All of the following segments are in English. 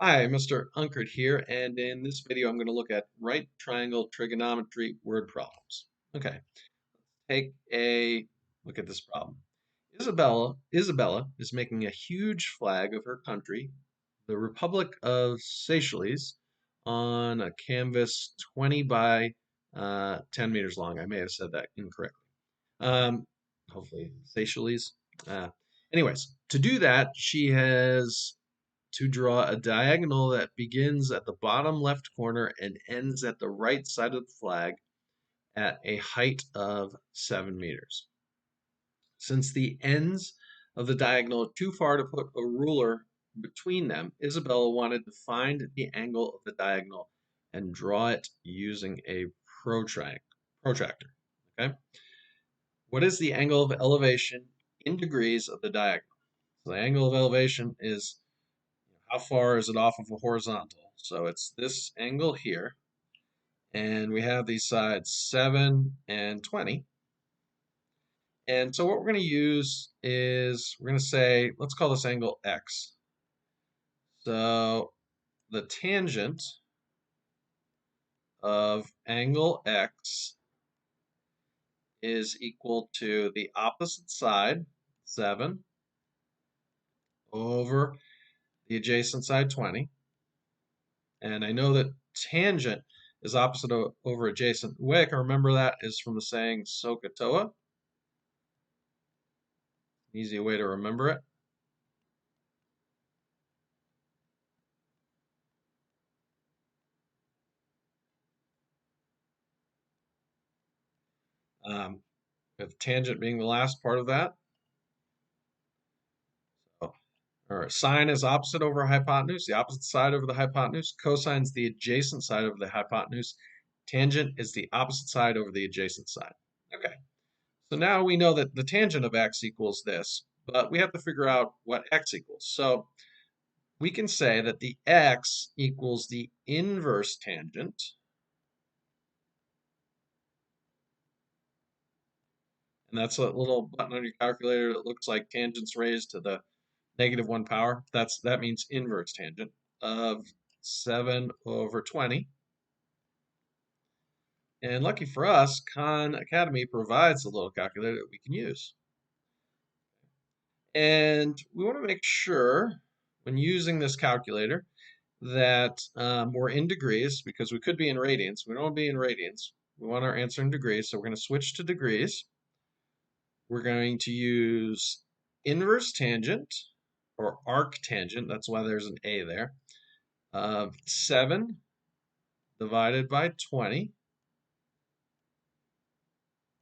Hi, Mr. Unkert here, and in this video I'm going to look at right triangle trigonometry word problems. Okay, take a look at this problem. Isabella is making a huge flag of her country, the Republic of Seychelles, on a canvas 20 by 10 meters long. I may have said that incorrectly. Um, Hopefully, Seychelles. Uh, Anyways, to do that, she has to draw a diagonal that begins at the bottom left corner and ends at the right side of the flag at a height of 7 meters. Since the ends of the diagonal are too far to put a ruler between them, Isabella wanted to find the angle of the diagonal and draw it using a protractor. Okay? What is the angle of elevation in degrees of the diagonal? So the angle of elevation is how far is it off of a horizontal? So it's this angle here, and we have these sides 7 and 20. And so what we're going to use is we're going to say, let's call this angle x. So the tangent of angle x is equal to the opposite side, 7, over the adjacent side, 20. And I know that tangent is opposite over adjacent. The way I can remember that is from the saying SOHCAHTOA. Easy way to remember it. With tangent being the last part of that. So, or sine is opposite over hypotenuse, the opposite side over the hypotenuse. Cosine is the adjacent side over the hypotenuse. Tangent is the opposite side over the adjacent side. Okay, so now we know that the tangent of x equals this, but we have to figure out what x equals. So we can say that the x equals the inverse tangent. And that's a little button on your calculator that looks like tangents raised to the -1 power. That means inverse tangent of 7 over 20. And lucky for us, Khan Academy provides a little calculator that we can use. And we want to make sure when using this calculator that we're in degrees, because we could be in radians. We don't want to be in radians. We want our answer in degrees, so we're going to switch to degrees. We're going to use inverse tangent or arctangent, that's why there's an A there, of 7 divided by 20,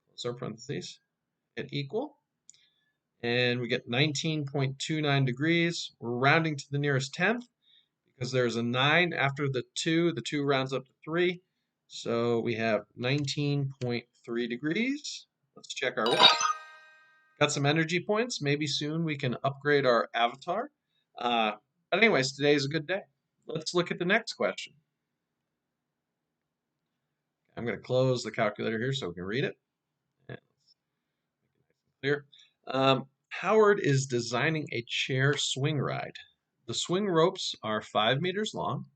close our parentheses, hit equal, and we get 19.29 degrees. We're rounding to the nearest tenth because there's a 9 after the 2 rounds up to 3, so we have 19.3 degrees. Let's check our work. Got some energy points. Maybe soon we can upgrade our avatar. But anyways, today is a good day. Let's look at the next question. I'm going to close the calculator here so we can read it. And clear. Howard is designing a chair swing ride. The swing ropes are 5 meters long,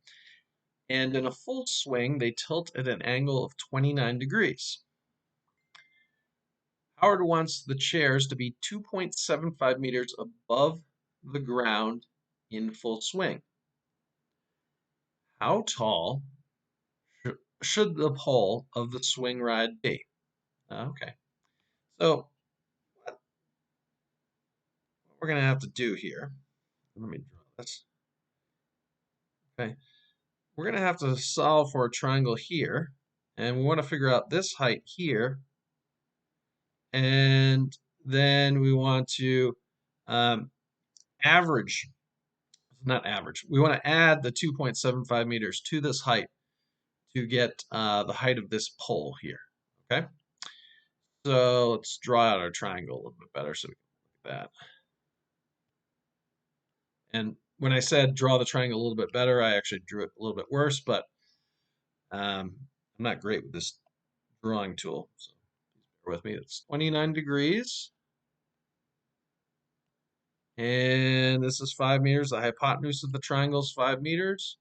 and in a full swing, they tilt at an angle of 29 degrees. Howard wants the chairs to be 2.75 meters above the ground in full swing. How tall should the pole of the swing ride be? Okay, so what we're going to have to do here, let me draw this. Okay, we're going to have to solve for a triangle here, and we want to figure out this height here, and then we want to average, not average, we want to add the 2.75 meters to this height to get the height of this pole here, okay? So let's draw out our triangle a little bit better so we can look at that. And when I said draw the triangle a little bit better, I actually drew it a little bit worse, but I'm not great with this drawing tool, so bear with me. It's 29 degrees, And this is 5 meters. The hypotenuse of the triangle is 5 meters.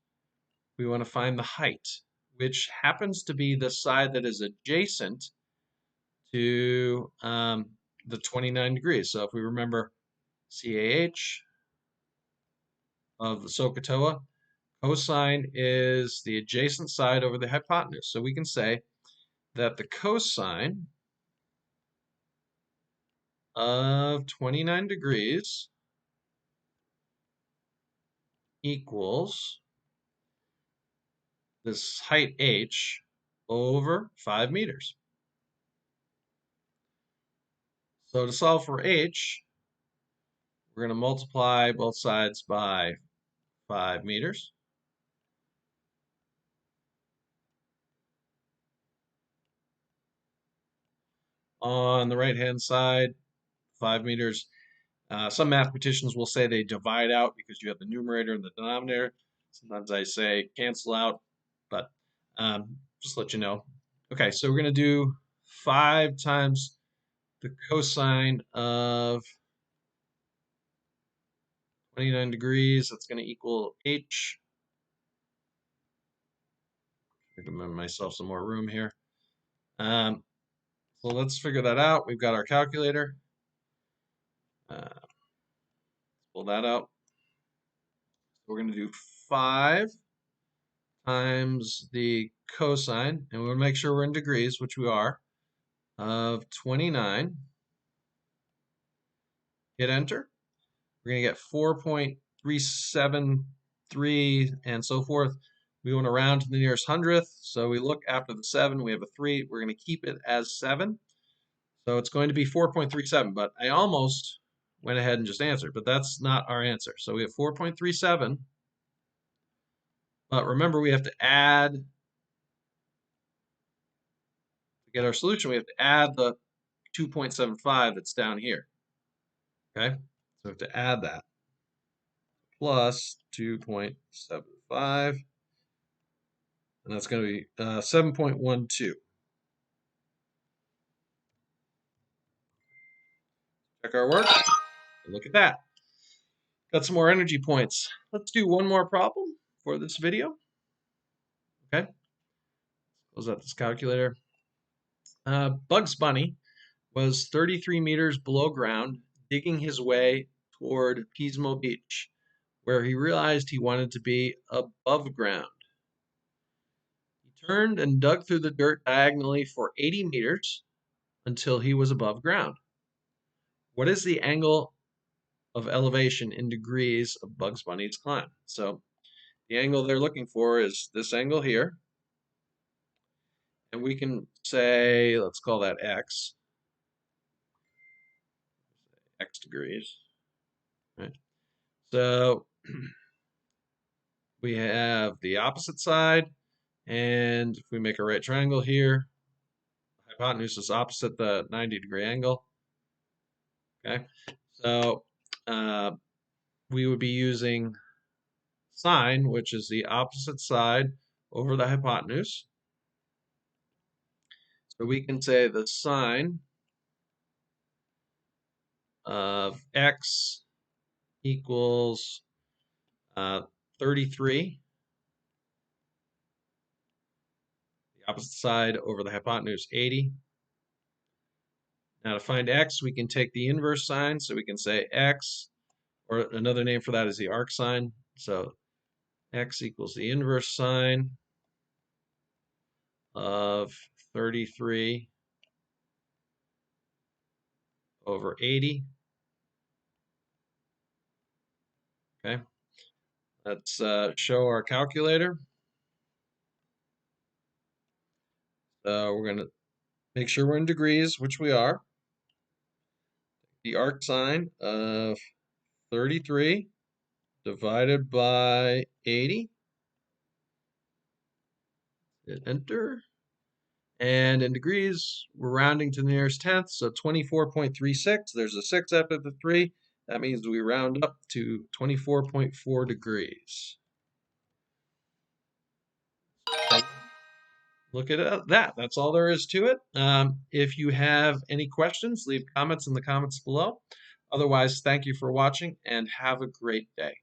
We want to find the height, which happens to be the side that is adjacent to the 29 degrees. So if we remember CAH of the SOHCAHTOA, cosine is the adjacent side over the hypotenuse. So we can say that the cosine of 29 degrees equals this height h over 5 meters. So to solve for h, we're going to multiply both sides by 5 meters. On the right-hand side, 5 meters. Some mathematicians will say they divide out because you have the numerator and the denominator. Sometimes I say cancel out, but just let you know. Okay, so we're going to do 5 times the cosine of 29 degrees. That's going to equal h. I'm going to give myself some more room here. So let's figure that out. We've got our calculator. Pull that out. We're going to do 5 times the cosine, and we want to make sure we're in degrees, which we are, of 29. Hit enter. We're going to get 4.373 and so forth. We want to round to the nearest hundredth, so we look after the 7. We have a 3. We're going to keep it as 7. So it's going to be 4.37, but I almost went ahead and just answered, but that's not our answer. So we have 4.37, but remember we have to add, to get our solution, we have to add the 2.75 that's down here. Okay, so we have to add that. Plus 2.75, and that's going to be 7.12. Check our work. Look at that. Got some more energy points. Let's do one more problem for this video. Okay. Close out this calculator. Bugs Bunny was 33 meters below ground, digging his way toward Pismo Beach, where he realized he wanted to be above ground. He turned and dug through the dirt diagonally for 80 meters until he was above ground. What is the angle of elevation in degrees of Bugs Bunny's climb? So the angle they're looking for is this angle here. And we can say, let's call that x. X degrees. Right? So we have the opposite side. And if we make a right triangle here, the hypotenuse is opposite the 90-degree angle. Okay, so we would be using sine, which is the opposite side over the hypotenuse. So we can say the sine of x equals 33. The opposite side over the hypotenuse, 80. Now to find x, we can take the inverse sine, so we can say x, or another name for that is the arc sine. So x equals the inverse sine of 33 over 80. Okay, let's show our calculator. So we're going to make sure we're in degrees, which we are. The arc sine of 33 divided by 80. Hit enter. And in degrees, we're rounding to the nearest tenth, so 24.36. There's a 6 after the 3. That means we round up to 24.4 degrees. Look at that. That's all there is to it. If you have any questions, leave comments in the comments below. Otherwise, thank you for watching and have a great day.